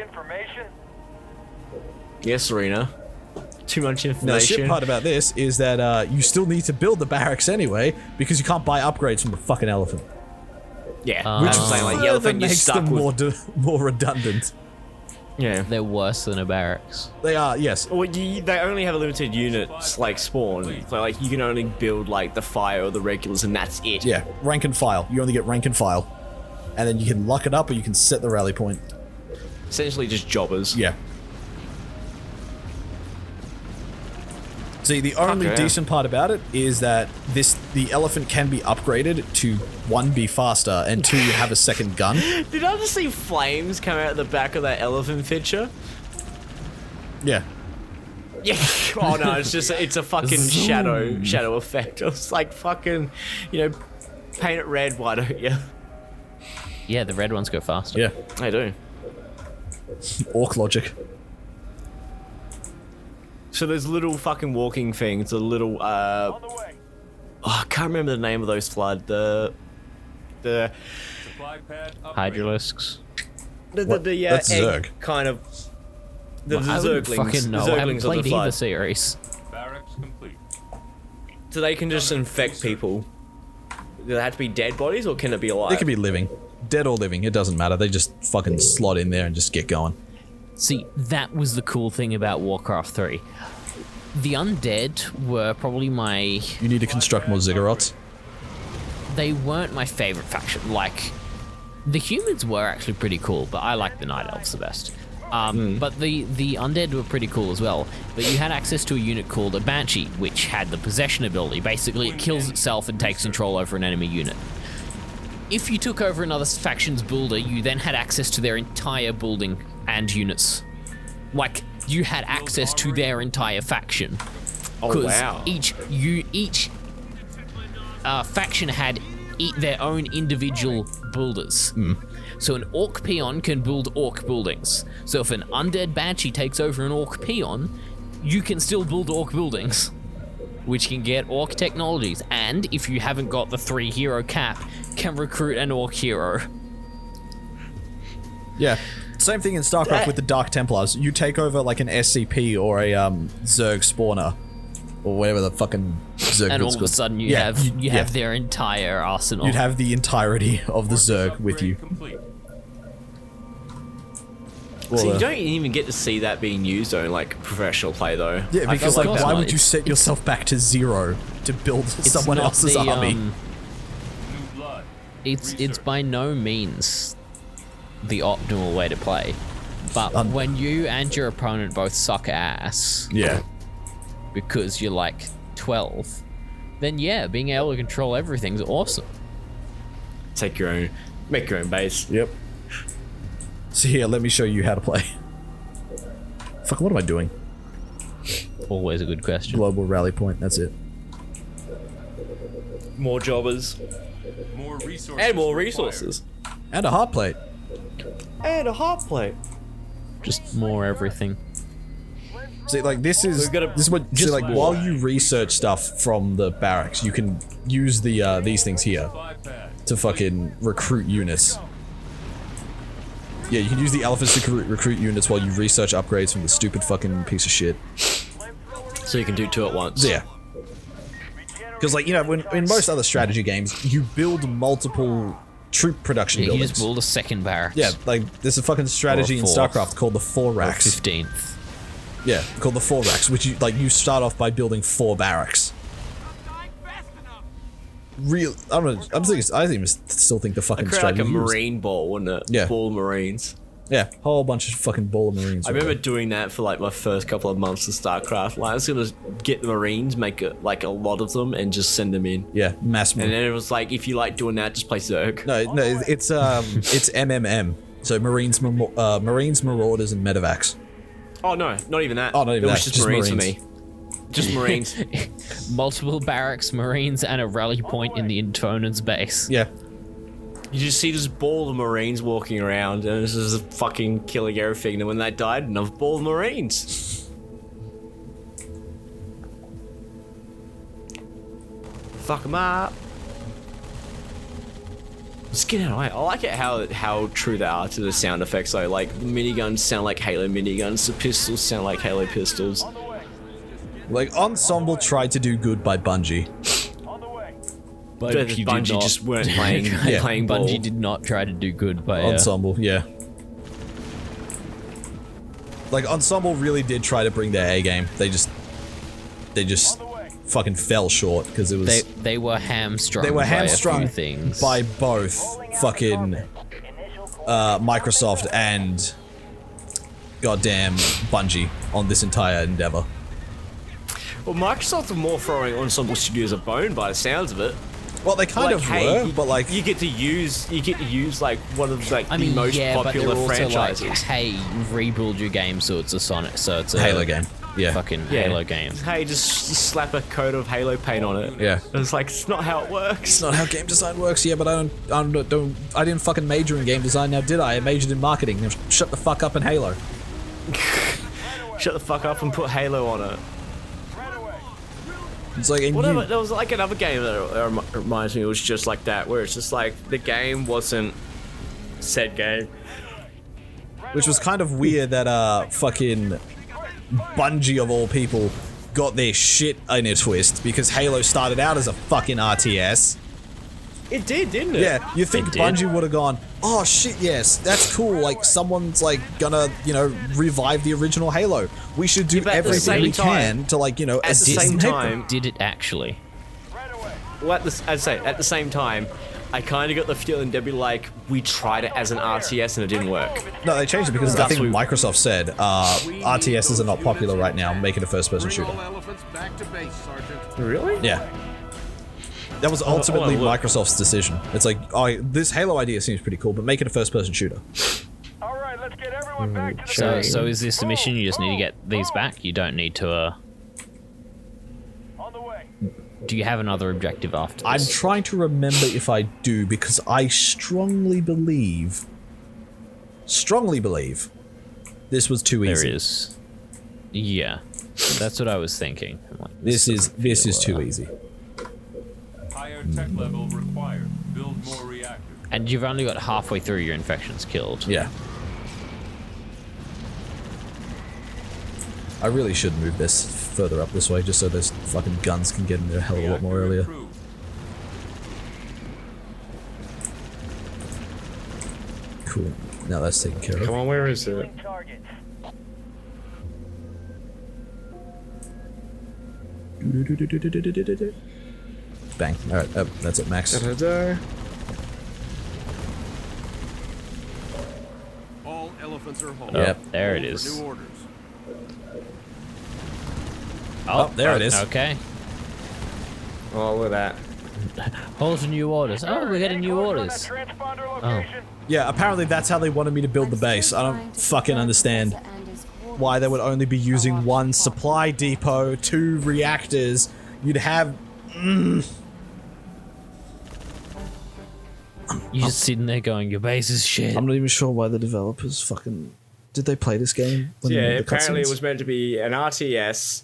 information? Yes, Serena. Too much information. Now, the shit part about this is that you still need to build the barracks anyway because you can't buy upgrades from the fucking elephant. Yeah, Which I'm saying, like, the elephant, you're makes stuck them with... more redundant. Yeah. They're worse than a barracks. They are, yes. Well, they only have a limited units, like, spawn. So, like, you can only build, like, the fire or the regulars, and that's it. Yeah, rank and file. You only get rank and file. And then you can lock it up or you can set the rally point. Essentially just jobbers. Yeah. See, the only decent part about it is that the elephant can be upgraded to, 1, be faster, and 2, have a second gun. Did I just see flames come out the back of that elephant picture? Yeah. Yeah. Oh no, it's a fucking shadow effect. It's like fucking, paint it red, why don't you? Yeah, the red ones go faster. Yeah. They do. Orc logic. So there's little fucking walking things, a little I can't remember the name of those flood. The Hydralisks. The That's egg Zerg. kind of the I wouldn't Zerglings. fucking know. The I haven't Zerglings of played the either flood. series. Barracks complete. So they can just infect people. Do they have to be dead bodies or can it be alive? They could be living. Dead or living, it doesn't matter. They just fucking slot in there and just get going. See, that was the cool thing about Warcraft 3. The undead were probably my... You need to construct more ziggurats. They weren't my favorite faction. Like, the humans were actually pretty cool, but I like the night elves the best. But the undead were pretty cool as well. But you had access to a unit called a Banshee, which had the possession ability. Basically, it kills itself and takes control over an enemy unit. If you took over another faction's builder, you then had access to their entire building and units. Like, you had access to their entire faction. Oh wow! Each faction had their own individual builders. So an orc peon can build orc buildings. So if an undead banshee takes over an orc peon, you can still build orc buildings, which can get orc technologies. And if you haven't got the 3 hero cap, can recruit an orc hero. Yeah. Same thing in StarCraft with the Dark Templars. You take over like an SCP or a Zerg spawner. Or whatever the fucking Zerg And all build's of a called. sudden you have their entire arsenal. You'd have the entirety of the Zerg with you. Complete. So you don't even get to see that being used though, in like professional play though. Yeah, because like, course why not. would you set yourself back to 0 to build someone not else's the, army? New blood. It's by no means the optimal way to play. But when you and your opponent both suck ass, Yeah. because you're like 12, then yeah, being able to control everything's awesome. Make your own base. Yep. So here, let me show you how to play. Fuck, what am I doing? Always a good question. Global rally point, that's it. More jobbers More resources. and more required. resources And a hard plate. and a hot plate. Just more everything. See, like this is We've gotta this is what see, just like more. while you research stuff from the barracks, you can use the these things here 5 pads. to fucking recruit units. Yeah, you can use the elephants to recruit units while you research upgrades from the stupid fucking piece of shit. So you can do 2 at once. Yeah. Because like, when in most other strategy games, you build multiple troop production Yeah, you buildings. just build a second barracks. Yeah, like there's a fucking strategy in fourth. StarCraft called the 4 Or racks. 15th. Yeah, called the 4 racks, which you start off by building 4 barracks. Real, I still think the fucking Create like strategy. a marine ball, wouldn't it? Yeah. Ball marines. Yeah, whole bunch of fucking ball of marines. I remember doing that for like my first couple of months of StarCraft. Like I was gonna get the marines, make like a lot of them, and just send them in. Yeah, mass. And then it was like, if you like doing that, just play Zerg. No, it's it's MMM. So Marines, Marauders, and Medevacs. Oh no, not even that. Oh, not even it that, was just just Marines, Marines. for me. Just Marines. Multiple barracks, marines, and a rally point in the opponent's base. Yeah. You just see this ball of Marines walking around, and this is fucking killing everything. And when they died, another ball of Marines. Fuck them up. Just get out of the way. I like it how true they are to the sound effects though. Like the miniguns sound like Halo miniguns, the pistols sound like Halo pistols. Like, Ensemble tried to do good by Bungie. But Bungie Bungie just weren't playing Yeah. playing ball. Bungie did not try to do good by Ensemble, yeah. Like, Ensemble really did try to bring their A game. They just fucking fell short because it was. They were hamstrung. They were by hamstrung a few things. by both fucking Microsoft and goddamn Bungie on this entire endeavor. Well, Microsoft are more throwing Ensemble Studios a bone by the sounds of it. Well, they kind of were, but like you get to use like one of like I mean, the most yeah, popular but they're also franchises. like, hey, rebuild your game so it's a Sonic, so it's a Halo game. Yeah. fucking Yeah. Halo game. Hey, just slap a coat of Halo paint on it. Yeah. And it's like it's not how it works. It's not how game design works, yeah, but I didn't fucking major in game design, now did I? I majored in marketing. Now shut the fuck up in Halo. Shut the fuck up and put Halo on it. It's like, and Whatever. you, There was like another game that reminds me. It was just like that, where it's just like the game wasn't said game. which was kind of weird that fucking Bungie of all people got their shit in a twist because Halo started out as a fucking RTS. It did, didn't it? Yeah, you think It did. Bungie would have gone, oh shit, yes, that's cool, like someone's like gonna, you know, revive the original Halo. We should do but at the everything we same time- can to, like, you know, At the assist same Halo. time, Did it actually? well, I'd say at the same time, I kind of got the feeling they'd be like, we tried it as an RTS and it didn't work. No, they changed it because I That's think what- Microsoft said RTSs are not popular right now. Make it a first-person shooter. Elephants back to base, Sergeant. Really? Yeah. That was ultimately look. Microsoft's decision. It's like, oh, this Halo idea seems pretty cool, but make it a first-person shooter. All right, let's get everyone back to the So base. so is this a mission? You just need to get these back. You don't need to. On the way. Do you have another objective after I'm this? trying to remember if I do, because I strongly believe this was too easy. There is. Yeah, that's what I was thinking. I'm like, This is doesn't feel, too easy. Higher tech level required. Build more reactors. And you've only got halfway through your infections killed. Yeah. I really should move this further up this way, just so those fucking guns can get in there a hell of a lot more Reactor earlier. approved. Cool. Now that's taken care of. Come on, where is it? Targets. Bang. Alright, that's it, Max. All elephants are home. Yep. There it For is. new orders. Oh, there it is. Okay. Oh, look at that. Hold for new orders. Oh, we're getting new Close on orders. that transponder location. Yeah, apparently that's how they wanted me to build the base. I don't fucking understand why they would only be using one supply depot, 2 reactors. You'd have... You're just sitting there going, your base is shit. I'm not even sure why the developers fucking... Did they play this game? When they Yeah, made the apparently it cutscenes? was meant to be an RTS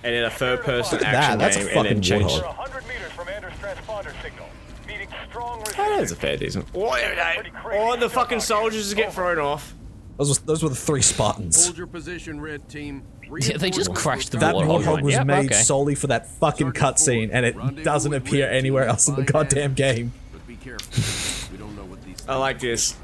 and then a third-person Look at action that, that's a game, and then fucking changed. warthog. We're 100 meters from Anders' transponder signal. Meeting strong That is resistance. a fair decent. Oh, the fucking soldiers get thrown off. Those were the 3 Spartans. Hold your position, red team. Yeah, they just crashed the That Warthog. Warthog was Yep, made okay. solely for that fucking cutscene, and it doesn't appear anywhere else in the goddamn game. But be careful. We don't know what these I like this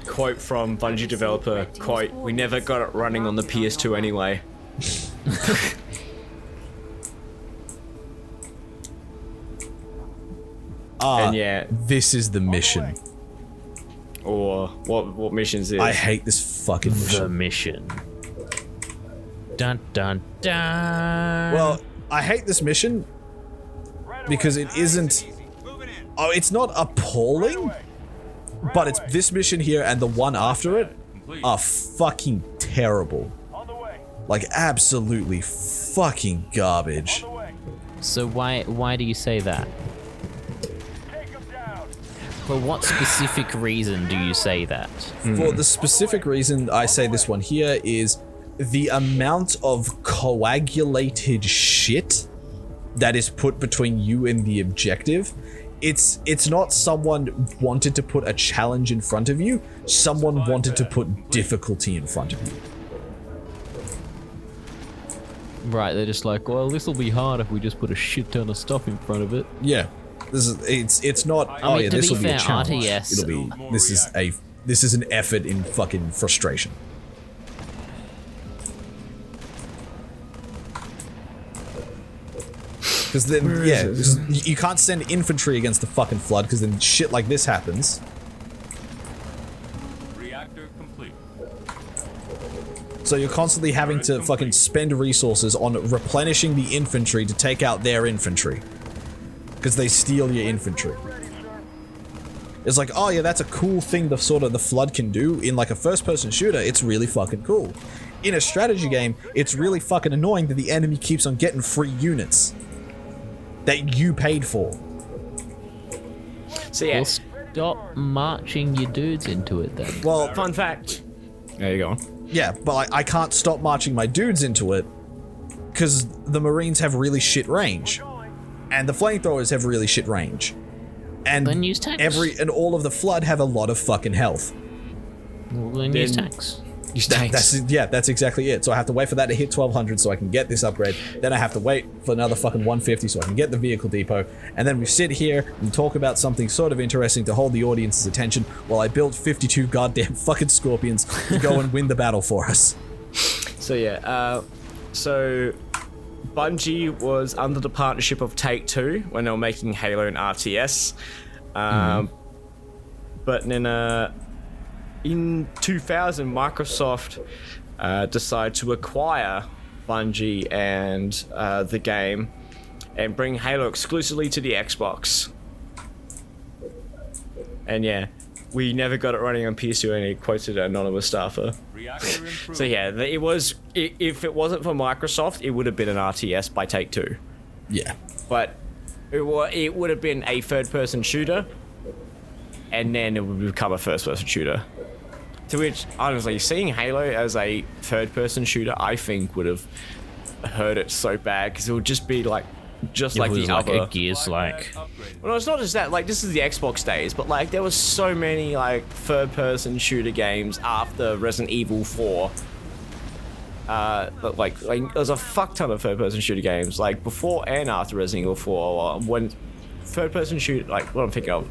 quote from Bungie developer, quote, "We never got it running on the PS2 anyway." And yeah, This is the mission. or what missions is? I hate this fucking The mission. mission. Dun dun dun. Well, I hate this mission because it isn't... Oh, it's not appalling, but it's this mission here and the one after it are fucking terrible. On the way. Like, absolutely fucking garbage. On the way. So why do you say that? Take them down. For what specific reason do you say that? For the specific reason I say this one here is the amount of coagulated shit that is put between you and the objective It's not someone wanted to put a challenge in front of you. Someone wanted to put difficulty in front of you. Right, they're just like, well, this will be hard if we just put a shit ton of stuff in front of it. Yeah, it's not. I Oh mean, yeah, to this be will be a fair, challenge. RTS It'll be. This is an effort in fucking frustration. Because then, yeah, 'cause you can't send infantry against the fucking flood, because then shit like this happens. Reactor complete. So you're constantly having to fucking spend resources on replenishing the infantry to take out their infantry. Because they steal your infantry. It's like, oh yeah, that's a cool thing the flood can do in like a first-person shooter. It's really fucking cool. In a strategy game, it's really fucking annoying that the enemy keeps on getting free units that you paid for. So yeah, Well, stop marching your dudes into it then. Well, fun fact. There you go. yeah, but I can't stop marching my dudes into it because the Marines have really shit range, and the flamethrowers have really shit range, and Then use tanks. all of the flood have a lot of fucking health. Well, then use tanks. Use tanks. That's exactly it. So I have to wait for that to hit 1200 so I can get this upgrade. Then I have to wait for another fucking 150 so I can get the vehicle depot. And then we sit here and talk about something sort of interesting to hold the audience's attention while I build 52 goddamn fucking scorpions to go and win the battle for us. So yeah, so Bungie was under the partnership of Take-Two when they were making Halo and RTS. But then in 2000, Microsoft decided to acquire Bungie and the game and bring Halo exclusively to the Xbox. And yeah, we never got it running on PC or any quoted anonymous staffer. Reactor improved. So yeah, it was. If it wasn't for Microsoft, it would have been an RTS by Take-Two. Yeah. But it would have been a third-person shooter, and then it would become a first-person shooter. To which, honestly, seeing Halo as a third-person shooter, I think would have hurt it so bad because it would just be like, just like the like other. a Gears-like. Well, it's not just that. Like, this is the Xbox days, but like, there was so many like third-person shooter games after Resident Evil 4. But like there's a fuck ton of third-person shooter games like before and after Resident Evil 4. When third-person shoot, like what I'm thinking of,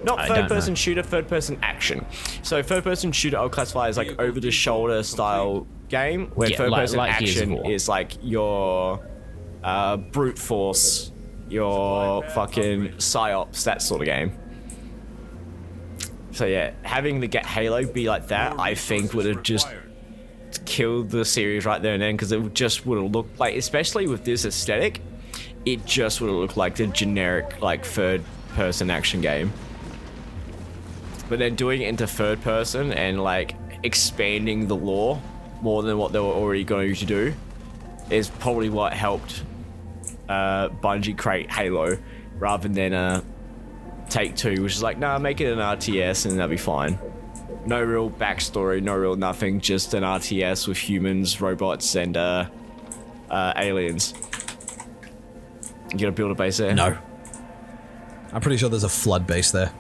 not third-person shooter, third-person action. So third-person shooter I'll classify as like over-the-shoulder style game, where Yeah, third-person like Gears of action War. is like your brute force, your fucking psyops, that sort of game. So yeah, having the Halo be like that, I think would have just killed the series right there and then, because it just would have looked like, especially with this aesthetic, it just would have looked like the generic like third-person action game. But then doing it into third person and like expanding the lore more than what they were already going to do is probably what helped Bungie create Halo rather than Take-Two, which is like, nah, make it an RTS and that'll be fine. No real backstory, no real nothing, just an RTS with humans, robots, and aliens. You gonna build a base there? No. I'm pretty sure there's a flood base there.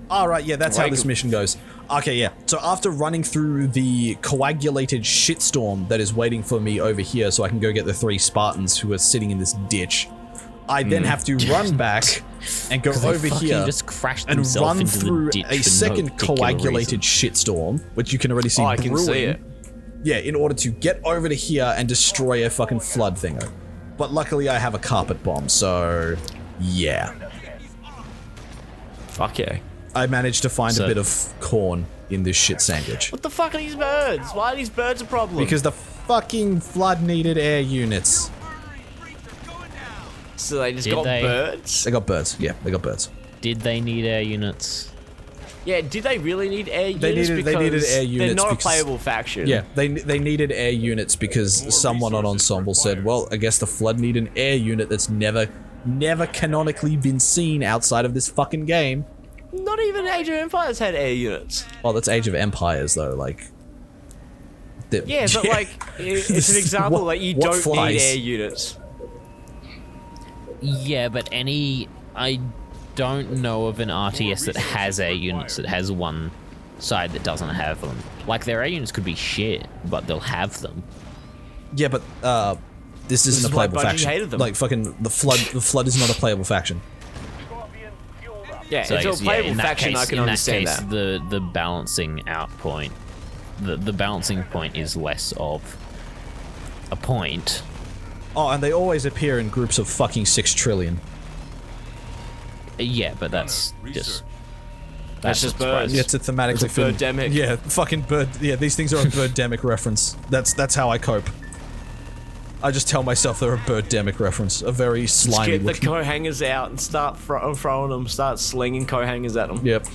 Alright, yeah, that's how this mission goes. Okay, yeah. So after running through the coagulated shitstorm that is waiting for me over here so I can go get the 3 Spartans who are sitting in this ditch, I then have to run back and go over here just crashed and themselves run into the through ditch a for second no particular coagulated reason. shitstorm, which you can already see Oh, I can brewing. see it. Yeah, in order to get over to here and destroy a fucking flood thingo. But luckily I have a carpet bomb, so yeah. Fuck yeah. I managed to find So- a bit of corn in this shit sandwich. What the fuck are these birds? Why are these birds a problem? Because the fucking flood needed air units. So they just Did got they? birds? They got birds. Yeah, they got birds. Did they need air units? Yeah, did they really need air units? They needed air They're units not a because- playable faction. Yeah, they needed air units because someone on Ensemble said, well, I guess the flood need an air unit that's never canonically been seen outside of this fucking game. Not even Age of Empires had air units. Well, that's Age of Empires though, like. Yeah, but like, it's an example What- that you what don't flies? need air units. Yeah, but any I don't know of an RTS that has air units that has one side that doesn't have them. Like, their air units could be shit, but they'll have them. Yeah, but this isn't a why playable Bungie faction. hated them. Like fucking the flood. The flood is not a playable faction. Scorpion, fueled up. Yeah, So I it's guess, a playable in that faction. case, I can in understand that case, that. the balancing out point, the balancing point is less of a point. Oh, and they always appear in groups of fucking 6 trillion. Yeah, but that's Research. just That's just not surprising. Yeah, it's a thematically It's a birdemic. Yeah, fucking bird. Yeah, these things are a birdemic reference. That's how I cope. I just tell myself they're a birdemic reference. A very Let's slimy get the looking. co-hangers out and start throwing them. Start slinging co-hangers at them. Yep.